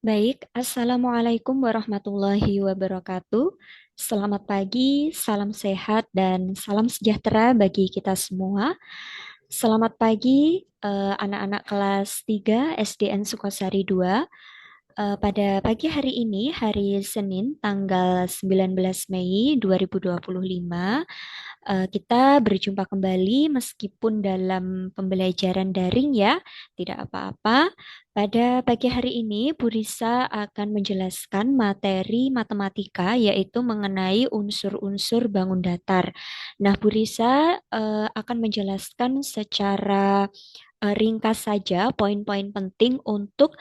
Baik, Assalamualaikum warahmatullahi wabarakatuh. Selamat pagi, salam sehat, dan salam sejahtera bagi kita semua. Selamat pagi, anak-anak kelas 3 SDN Sukosari 2. Pada pagi hari ini, hari Senin, tanggal 19 Mei 2025, kita berjumpa kembali meskipun dalam pembelajaran daring ya, tidak apa-apa. Pada pagi hari ini, Bu Risa akan menjelaskan materi matematika yaitu mengenai unsur-unsur bangun datar. Nah, Bu Risa akan menjelaskan secara ringkas saja poin-poin penting untuk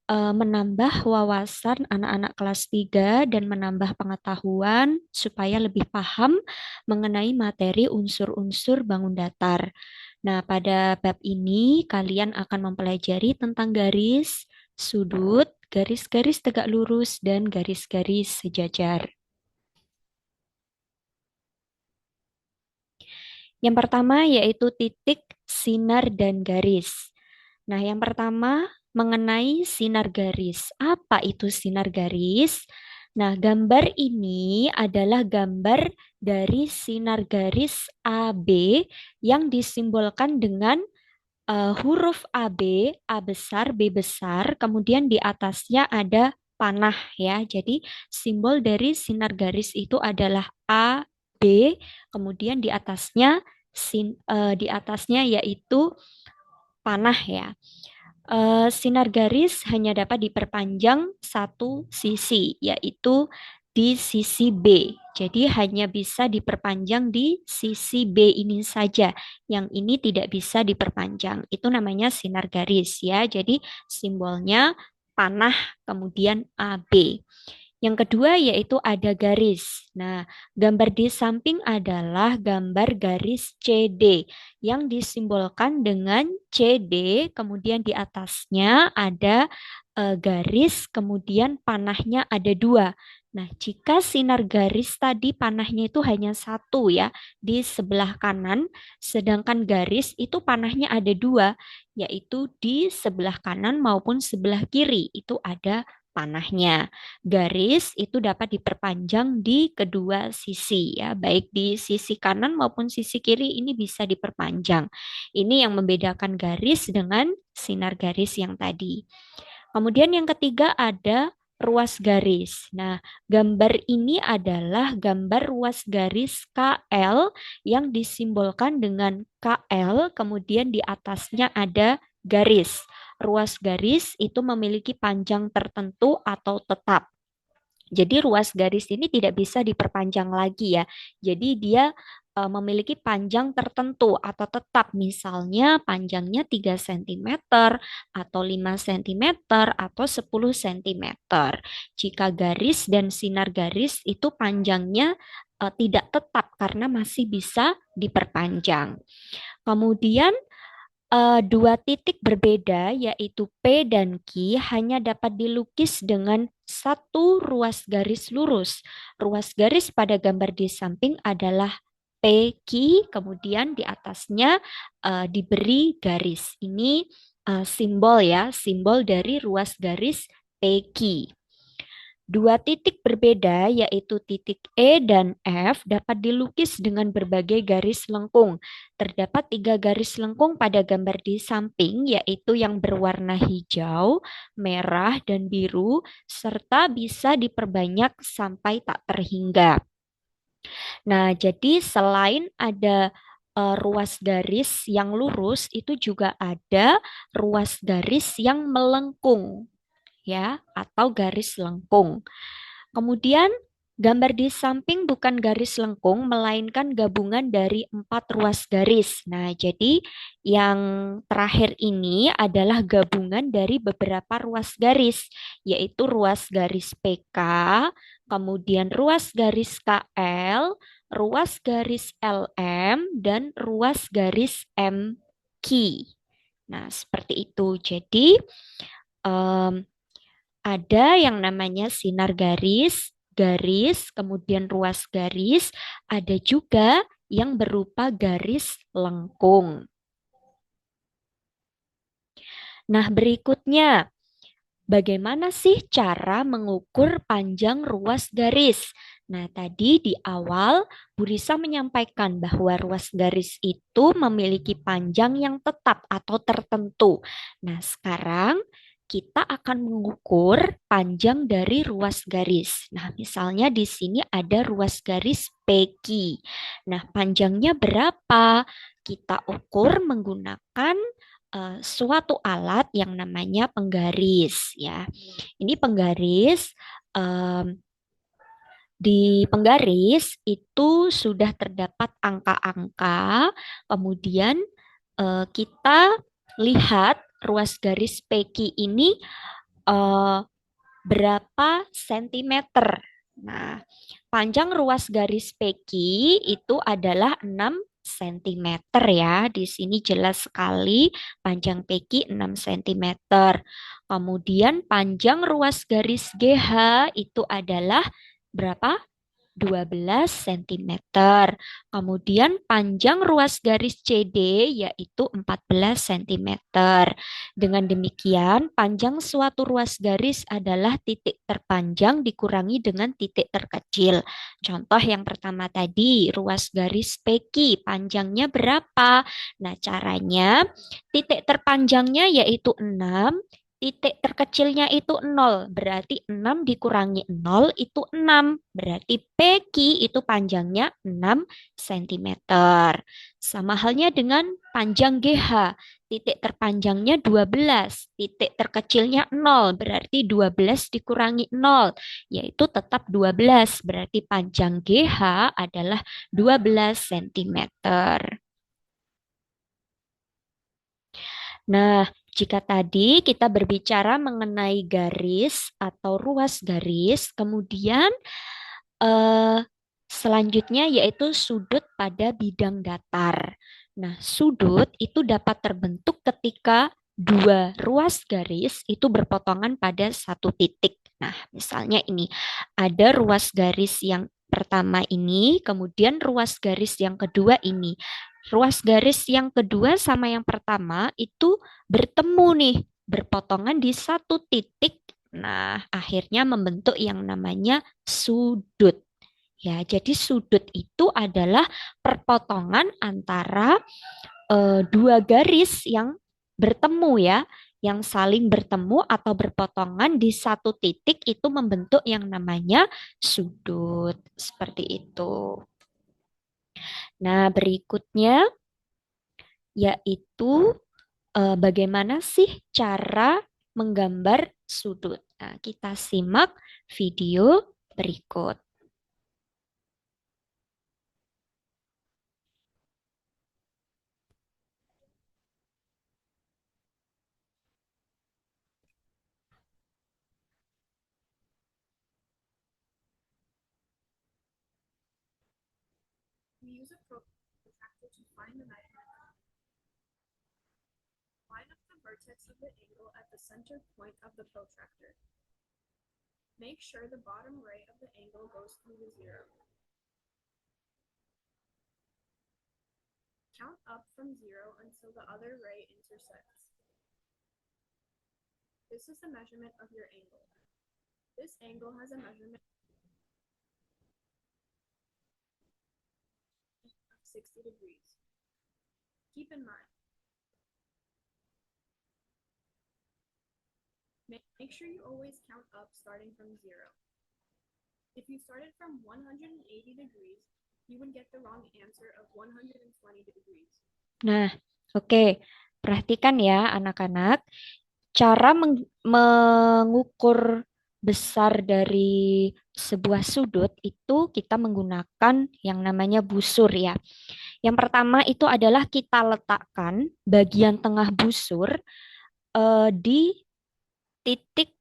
menambah wawasan anak-anak kelas 3 dan menambah pengetahuan supaya lebih paham mengenai materi unsur-unsur bangun datar. Nah, pada bab ini kalian akan mempelajari tentang garis, sudut, garis-garis tegak lurus, dan garis-garis sejajar. Yang pertama yaitu titik, sinar, dan garis. Nah, yang pertama mengenai sinar garis. Apa itu sinar garis? Nah, gambar ini adalah gambar dari sinar garis AB yang disimbolkan dengan huruf AB, A besar, B besar, kemudian di atasnya ada panah ya. Jadi simbol dari sinar garis itu adalah A, B, kemudian di atasnya yaitu panah ya. Sinar garis hanya dapat diperpanjang satu sisi, yaitu di sisi B. Jadi hanya bisa diperpanjang di sisi B ini saja. Yang ini tidak bisa diperpanjang. Itu namanya sinar garis ya. Jadi simbolnya panah kemudian AB. Yang kedua yaitu ada garis. Nah, gambar di samping adalah gambar garis CD yang disimbolkan dengan CD, kemudian di atasnya ada garis, kemudian panahnya ada dua. Nah, jika sinar garis tadi panahnya itu hanya satu ya di sebelah kanan, sedangkan garis itu panahnya ada dua, yaitu di sebelah kanan maupun sebelah kiri itu ada panahnya. Garis itu dapat diperpanjang di kedua sisi ya, baik di sisi kanan maupun sisi kiri ini bisa diperpanjang. Ini yang membedakan garis dengan sinar garis yang tadi. Kemudian yang ketiga ada ruas garis. Nah, gambar ini adalah gambar ruas garis KL yang disimbolkan dengan KL, kemudian di atasnya ada garis. Ruas garis itu memiliki panjang tertentu atau tetap. Jadi ruas garis ini tidak bisa diperpanjang lagi ya. Jadi dia memiliki panjang tertentu atau tetap. Misalnya panjangnya 3 cm atau 5 cm atau 10 cm. Jika garis dan sinar garis itu panjangnya tidak tetap karena masih bisa diperpanjang. Kemudian dua titik berbeda yaitu P dan Q hanya dapat dilukis dengan satu ruas garis lurus. Ruas garis pada gambar di samping adalah PQ, kemudian di atasnya diberi garis. Ini simbol ya, simbol dari ruas garis PQ. Dua titik berbeda, yaitu titik E dan F, dapat dilukis dengan berbagai garis lengkung. Terdapat tiga garis lengkung pada gambar di samping, yaitu yang berwarna hijau, merah, dan biru, serta bisa diperbanyak sampai tak terhingga. Nah, jadi selain ada ruas garis yang lurus, itu juga ada ruas garis yang melengkung, ya, atau garis lengkung. Kemudian gambar di samping bukan garis lengkung, melainkan gabungan dari empat ruas garis. Nah, jadi yang terakhir ini adalah gabungan dari beberapa ruas garis, yaitu ruas garis PK, kemudian ruas garis KL, ruas garis LM, dan ruas garis MQ. Nah, seperti itu. Jadi, em, ada yang namanya sinar garis, garis, kemudian ruas garis, ada juga yang berupa garis lengkung. Nah, berikutnya Bagaimana sih cara mengukur panjang ruas garis? Nah, tadi di awal Bu Risa menyampaikan bahwa ruas garis itu memiliki panjang yang tetap atau tertentu. Nah, sekarang kita akan mengukur panjang dari ruas garis. Nah, misalnya di sini ada ruas garis PQ. Nah, panjangnya berapa? Kita ukur menggunakan suatu alat yang namanya penggaris ya. Ini penggaris em, di penggaris itu sudah terdapat angka-angka, kemudian kita lihat ruas garis PQ ini eh, berapa sentimeter. Nah, panjang ruas garis PQ itu adalah 6 sentimeter ya. Di sini jelas sekali panjang PQ 6 sentimeter. Kemudian panjang ruas garis GH itu adalah berapa? 12 sentimeter. Kemudian panjang ruas garis CD yaitu 14 sentimeter. Dengan demikian, panjang suatu ruas garis adalah titik terpanjang dikurangi dengan titik terkecil. Contoh yang pertama tadi, ruas garis PQ panjangnya berapa? Nah, caranya titik terpanjangnya yaitu 6, titik terkecilnya itu 0, berarti 6 dikurangi 0 itu 6. Berarti PQ itu panjangnya 6 sentimeter. Sama halnya dengan panjang GH. Titik terpanjangnya 12, titik terkecilnya 0, berarti 12 dikurangi 0, yaitu tetap 12. Berarti panjang GH adalah 12 sentimeter. Nah, jika tadi kita berbicara mengenai garis atau ruas garis, kemudian eh, selanjutnya yaitu sudut pada bidang datar. Nah, sudut itu dapat terbentuk ketika dua ruas garis itu berpotongan pada satu titik. Nah, misalnya ini ada ruas garis yang pertama ini, kemudian ruas garis yang kedua ini. Ruas garis yang kedua sama yang pertama itu bertemu nih, berpotongan di satu titik. Nah, akhirnya membentuk yang namanya sudut. Ya, jadi sudut itu adalah perpotongan antara dua garis yang bertemu ya, yang saling bertemu atau berpotongan di satu titik itu membentuk yang namanya sudut. Seperti itu. Nah, berikutnya yaitu bagaimana sih cara menggambar sudut. Nah, kita simak video berikut. We use a protractor to find the measurement. Line up the vertex of the angle at the center point of the protractor. Make sure the bottom ray of the angle goes through the zero. Count up from zero until the other ray intersects. This is the measurement of your angle. This angle has a measurement of 60 degrees. Keep in mind, make sure you always count up starting from zero. If you started from 180 degrees, you would get the wrong answer of 120 degrees. Nah, oke. Perhatikan ya anak-anak. Cara mengukur besar dari sebuah sudut itu kita menggunakan yang namanya busur ya. Yang pertama itu adalah kita letakkan bagian tengah busur di titik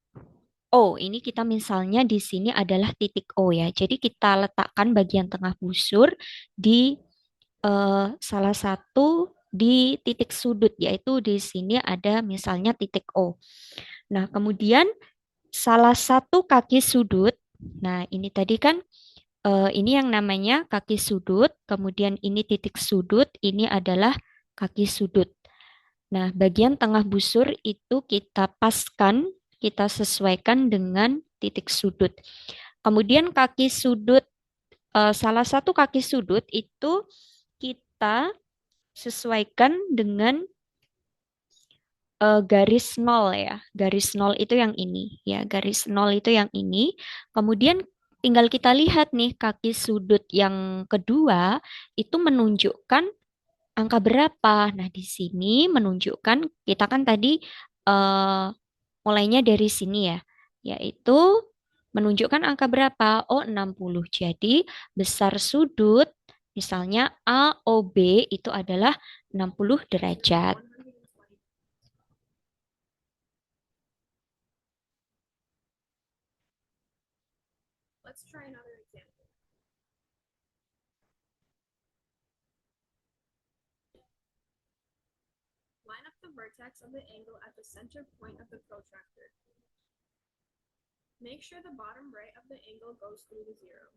O. Ini kita misalnya di sini adalah titik O ya. Jadi kita letakkan bagian tengah busur di salah satu di titik sudut, yaitu di sini ada misalnya titik O. Nah, kemudian salah satu kaki sudut, nah ini tadi kan ini yang namanya kaki sudut, kemudian ini titik sudut, ini adalah kaki sudut. Nah, bagian tengah busur itu kita paskan kita sesuaikan dengan titik sudut. Kemudian kaki sudut, salah satu kaki sudut itu kita sesuaikan dengan garis nol ya. Garis nol itu yang ini ya. Garis nol itu yang ini. Kemudian tinggal kita lihat nih kaki sudut yang kedua itu menunjukkan angka berapa. Nah, di sini menunjukkan kita kan tadi eh, mulainya dari sini ya, yaitu menunjukkan angka berapa? Oh, 60. Jadi, besar sudut misalnya AOB itu adalah 60 derajat. 120. Let's try another example. Line up the vertex of the angle at the center point of the protractor. Make sure the bottom right of the angle goes through the zero.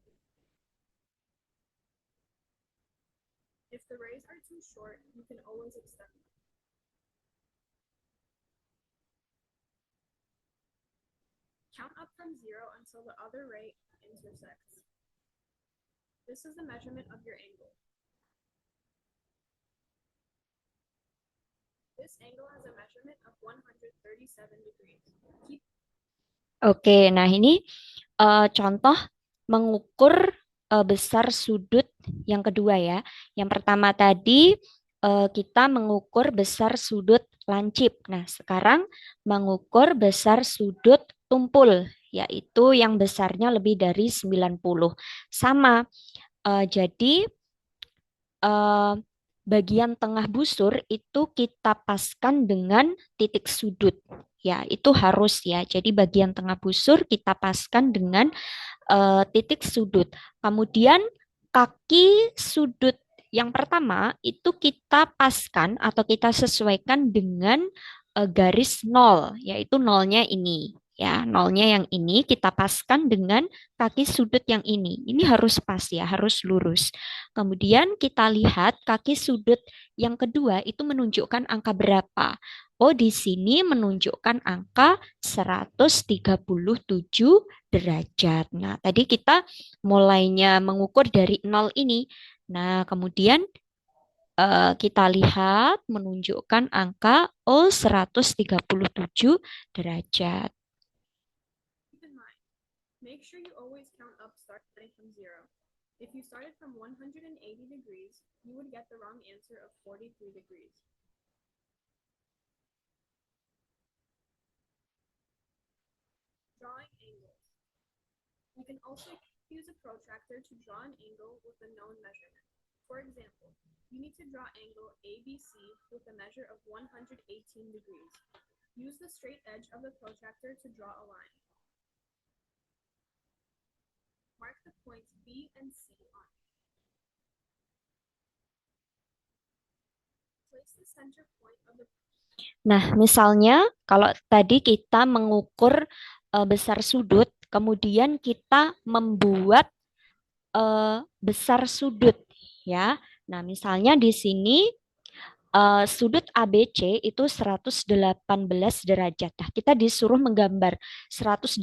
If the rays are too short, you can always extend them. Count up from zero until the other ray intersects. This is the measurement of your angle. This angle has a measurement of 137 degrees. Keep Oke, nah ini contoh mengukur besar sudut yang kedua ya. Yang pertama tadi kita mengukur besar sudut lancip. Nah, sekarang mengukur besar sudut tumpul, yaitu yang besarnya lebih dari 90. Sama, jadi eh, bagian tengah busur itu kita paskan dengan titik sudut. Ya, itu harus ya. Jadi bagian tengah busur kita paskan dengan titik sudut. Kemudian kaki sudut yang pertama itu kita paskan atau kita sesuaikan dengan garis nol, yaitu nolnya ini. Ya, nolnya yang ini kita paskan dengan kaki sudut yang ini. Ini harus pas ya, harus lurus. Kemudian kita lihat kaki sudut yang kedua itu menunjukkan angka berapa. Oh, di sini menunjukkan angka 137 derajat. Nah, tadi kita mulainya mengukur dari nol ini. Nah, kemudian kita lihat menunjukkan angka 137 derajat. keep in mind, make sure you always count up starting from zero. If you started from 180 degrees, you would get the wrong answer of 43 degrees. Drawing angles. You can also use a protractor to draw an angle with a known measurement. For example, you need to draw angle ABC with a measure of 118 degrees. Use the straight edge of the protractor to draw a line. Mark the points B and C on it. Place the center point of the Nah, misalnya kalau tadi kita mengukur besar sudut, kemudian kita membuat besar sudut ya. Nah, misalnya di sini sudut ABC itu 118 derajat. Nah, kita disuruh menggambar 118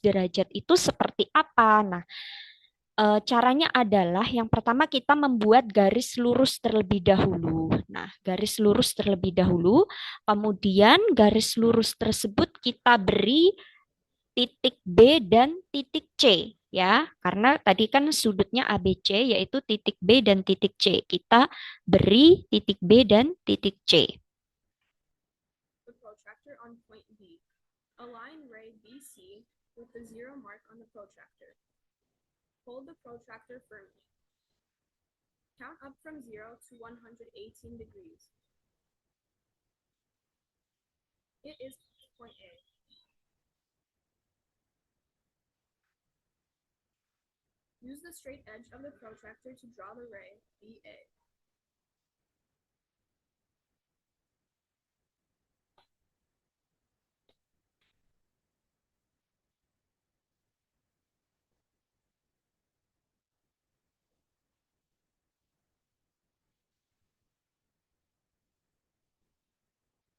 derajat itu seperti apa. Nah, caranya adalah yang pertama kita membuat garis lurus terlebih dahulu. Nah, garis lurus terlebih dahulu, kemudian garis lurus tersebut kita beri titik B dan titik C ya. Karena tadi kan sudutnya ABC yaitu titik B dan titik C. Kita beri titik B dan titik C. the protractor on point B. Align ray BC with the zero mark on the protractor. Hold the protractor firmly. Count up from 0 to 118 degrees. It is point A. Use the straight edge of the protractor to draw the ray BA.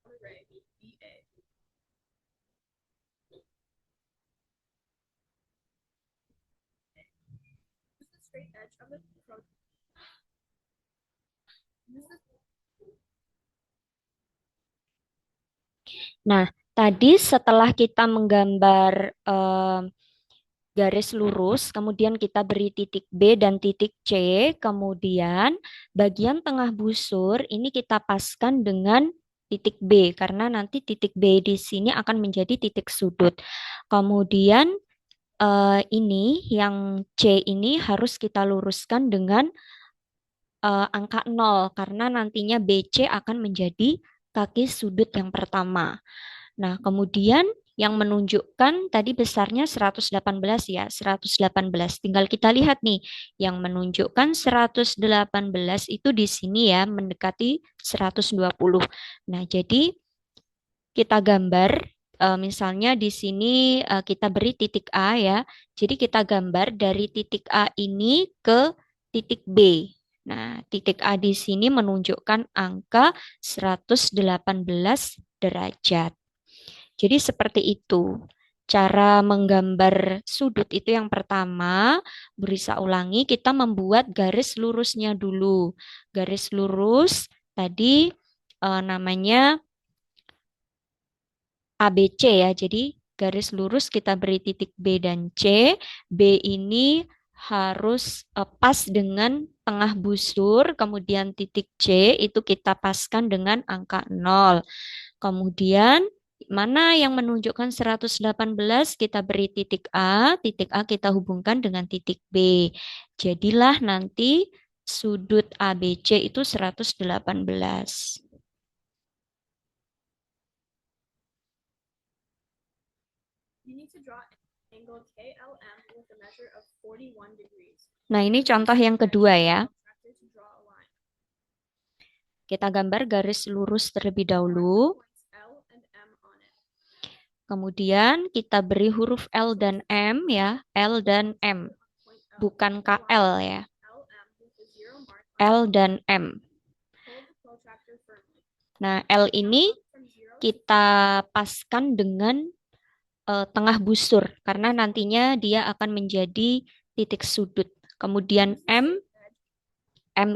The ray BA. very edge of the protractor. Use the Nah, tadi setelah kita menggambar garis lurus, kemudian kita beri titik B dan titik C, kemudian bagian tengah busur ini kita paskan dengan titik B, karena nanti titik B di sini akan menjadi titik sudut. Kemudian ini yang C ini harus kita luruskan dengan angka 0, karena nantinya BC akan menjadi kaki sudut yang pertama. Nah, kemudian yang menunjukkan tadi besarnya 118 ya, 118. Tinggal kita lihat nih, yang menunjukkan 118 itu di sini ya, mendekati 120. Nah, jadi kita gambar, misalnya di sini kita beri titik A ya. Jadi kita gambar dari titik A ini ke titik B. Nah, titik A di sini menunjukkan angka 118 derajat. Jadi seperti itu. Cara menggambar sudut itu yang pertama, Burisa ulangi, kita membuat garis lurusnya dulu. Garis lurus tadi namanya ABC ya. Jadi garis lurus kita beri titik B dan C. B ini harus pas dengan tengah busur, kemudian titik C itu kita paskan dengan angka 0. Kemudian mana yang menunjukkan 118 kita beri titik A kita hubungkan dengan titik B. Jadilah nanti sudut ABC itu 118. You need to draw angle KLM with a measure of 41 degrees. Nah, ini contoh yang kedua ya. Protractor to draw a line. Kita gambar garis lurus terlebih dahulu. Points L and M on it. Kemudian kita beri huruf L dan M ya. L dan M. Point L. Bukan KL ya. LM with a zero mark on L dan M. hold the protractor firmly. Nah, L ini From zero kita paskan dengan tengah busur karena nantinya dia akan menjadi titik sudut. Kemudian M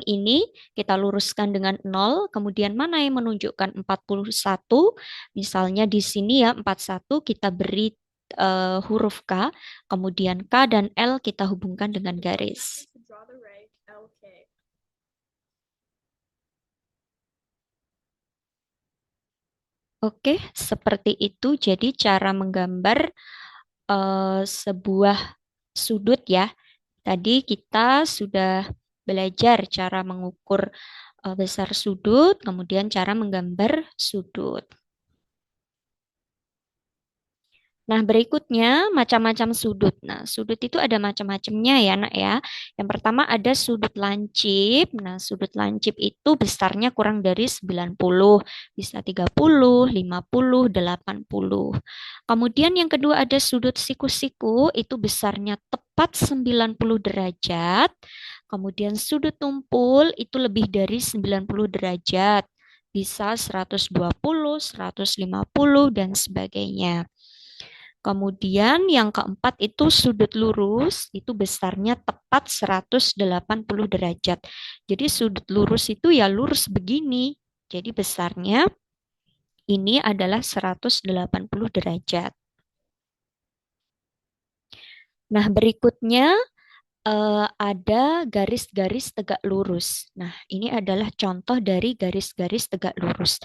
ini kita luruskan dengan 0, kemudian mana yang menunjukkan 41? Misalnya di sini ya 41 kita beri huruf K, kemudian K dan L kita hubungkan dengan garis. to draw the ray LK. Oke, seperti itu. Jadi cara menggambar sebuah sudut ya. Tadi kita sudah belajar cara mengukur besar sudut, kemudian cara menggambar sudut. Nah, berikutnya macam-macam sudut. Nah, sudut itu ada macam-macamnya ya, Nak ya. Yang pertama ada sudut lancip. Nah, sudut lancip itu besarnya kurang dari 90, bisa 30, 50, 80. Kemudian yang kedua ada sudut siku-siku, itu besarnya tepat 90 derajat. Kemudian sudut tumpul itu lebih dari 90 derajat. Bisa 120, 150, dan sebagainya. Kemudian yang keempat itu sudut lurus, itu besarnya tepat 180 derajat. Jadi sudut lurus itu ya lurus begini. Jadi besarnya ini adalah 180 derajat. Nah, berikutnya ada garis-garis tegak lurus. Nah, ini adalah contoh dari garis-garis tegak lurus.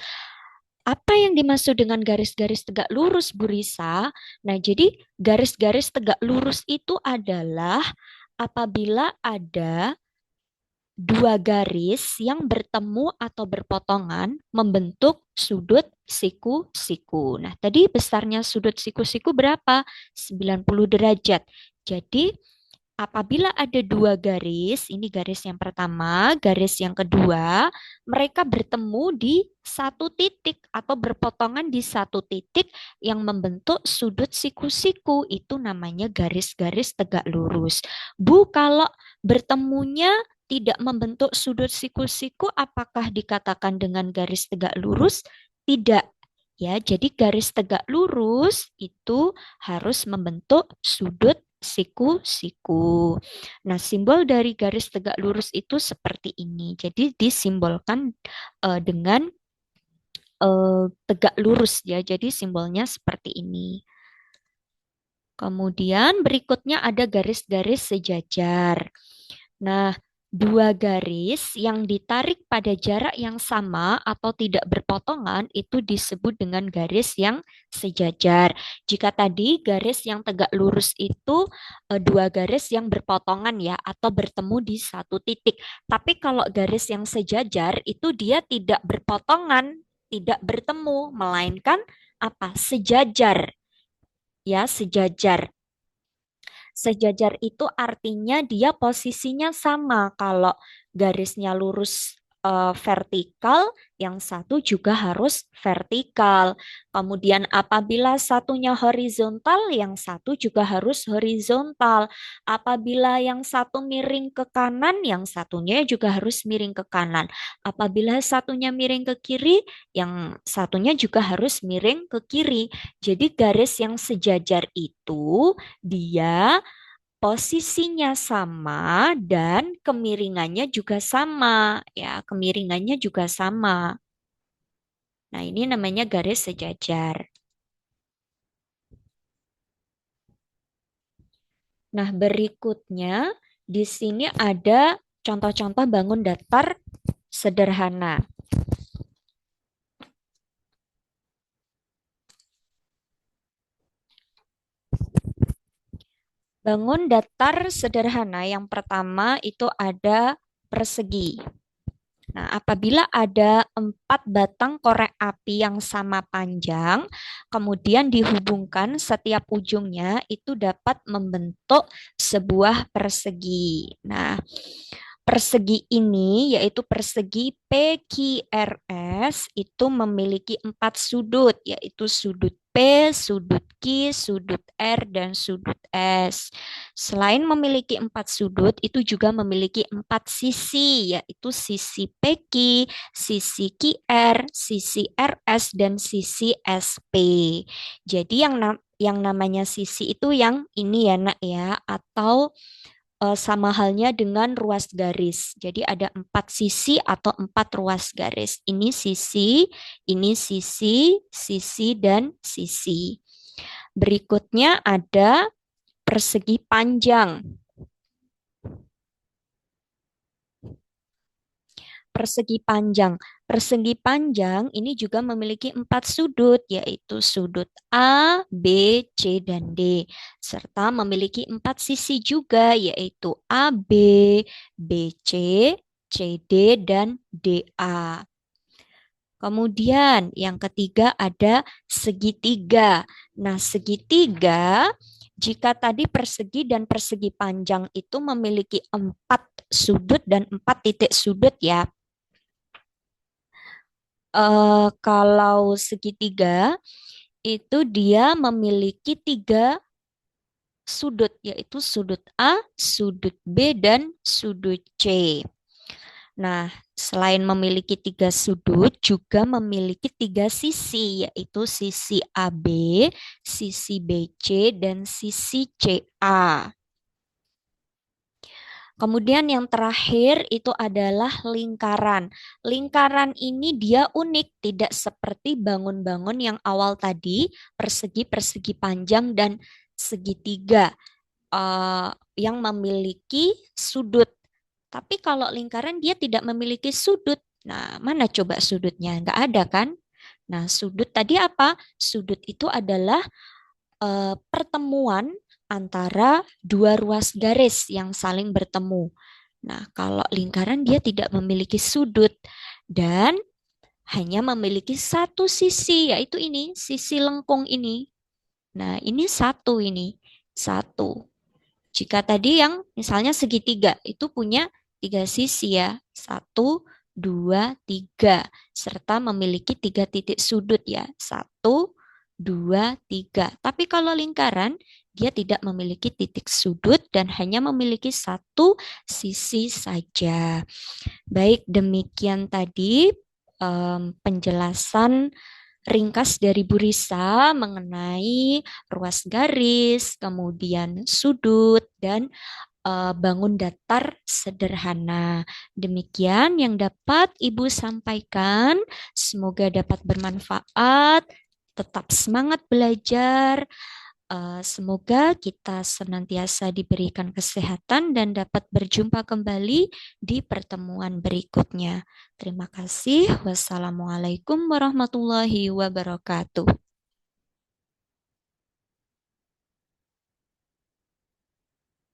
Apa yang dimaksud dengan garis-garis tegak lurus, Bu Risa? Nah, jadi garis-garis tegak lurus itu adalah apabila ada dua garis yang bertemu atau berpotongan membentuk sudut siku-siku. Nah, tadi besarnya sudut siku-siku berapa? 90 derajat. Jadi, apabila ada dua garis, ini garis yang pertama, garis yang kedua, mereka bertemu di satu titik atau berpotongan di satu titik yang membentuk sudut siku-siku. Itu namanya garis-garis tegak lurus. Bu, kalau bertemunya tidak membentuk sudut siku-siku, apakah dikatakan dengan garis tegak lurus? Tidak. Ya, jadi garis tegak lurus itu harus membentuk sudut siku. Nah, simbol dari garis tegak lurus itu seperti ini. Jadi disimbolkan dengan tegak lurus ya. Jadi simbolnya seperti ini. Kemudian berikutnya ada garis-garis sejajar. Nah, dua garis yang ditarik pada jarak yang sama atau tidak berpotongan itu disebut dengan garis yang sejajar. Jika tadi garis yang tegak lurus itu dua garis yang berpotongan ya atau bertemu di satu titik. Tapi kalau garis yang sejajar itu dia tidak berpotongan, tidak bertemu, melainkan apa? Sejajar. Ya, sejajar. Sejajar itu artinya dia posisinya sama. Kalau garisnya lurus vertikal, yang satu juga harus vertikal. Kemudian apabila satunya horizontal, yang satu juga harus horizontal. Apabila yang satu miring ke kanan, yang satunya juga harus miring ke kanan. Apabila satunya miring ke kiri, yang satunya juga harus miring ke kiri. Jadi garis yang sejajar itu dia posisinya sama dan kemiringannya juga sama, ya, kemiringannya juga sama. Nah, ini namanya garis sejajar. Nah, berikutnya di sini ada contoh-contoh bangun datar sederhana. Bangun datar sederhana yang pertama itu ada persegi. Nah, apabila ada 4 batang korek api yang sama panjang, kemudian dihubungkan setiap ujungnya itu dapat membentuk sebuah persegi. Nah, persegi ini yaitu persegi PQRS itu memiliki 4 sudut, yaitu sudut P, sudut Q, sudut R, dan sudut S. Selain memiliki 4 sudut, itu juga memiliki 4 sisi, yaitu sisi PQ, sisi QR, sisi RS, dan sisi SP. Jadi yang namanya sisi itu yang ini ya nak ya, atau sama halnya dengan ruas garis. Jadi ada 4 sisi atau 4 ruas garis. Ini sisi, dan sisi. Berikutnya ada persegi panjang. Persegi panjang. Persegi panjang ini juga memiliki 4 sudut, yaitu sudut A, B, C, dan D. Serta memiliki 4 sisi juga, yaitu AB, BC, CD, dan DA. Kemudian yang ketiga ada segitiga. Nah, segitiga jika tadi persegi dan persegi panjang itu memiliki 4 sudut dan 4 titik sudut ya. Kalau segitiga itu dia memiliki 3 sudut, yaitu sudut A, sudut B, dan sudut C. Nah, selain memiliki 3 sudut, juga memiliki 3 sisi, yaitu sisi AB, sisi BC, dan sisi CA. Kemudian yang terakhir itu adalah lingkaran. Lingkaran ini dia unik, tidak seperti bangun-bangun yang awal tadi, persegi-persegi panjang dan segitiga yang memiliki sudut. Tapi kalau lingkaran dia tidak memiliki sudut. Nah, mana coba sudutnya? Nggak ada kan? Nah, sudut tadi apa? Sudut itu adalah pertemuan antara 2 ruas garis yang saling bertemu. Nah, kalau lingkaran dia tidak memiliki sudut dan hanya memiliki 1 sisi, yaitu ini, sisi lengkung ini. Nah, ini satu. Jika tadi yang misalnya segitiga itu punya 3 sisi ya, 1, 2, 3, serta memiliki 3 titik sudut ya, 1, 2, 3. Tapi kalau lingkaran dia tidak memiliki titik sudut dan hanya memiliki 1 sisi saja. Baik, demikian tadi penjelasan ringkas dari Bu Risa mengenai ruas garis, kemudian sudut, dan bangun datar sederhana. Demikian yang dapat Ibu sampaikan. Semoga dapat bermanfaat. Tetap semangat belajar. Semoga kita senantiasa diberikan kesehatan dan dapat berjumpa kembali di pertemuan berikutnya. Terima kasih. Wassalamualaikum warahmatullahi wabarakatuh.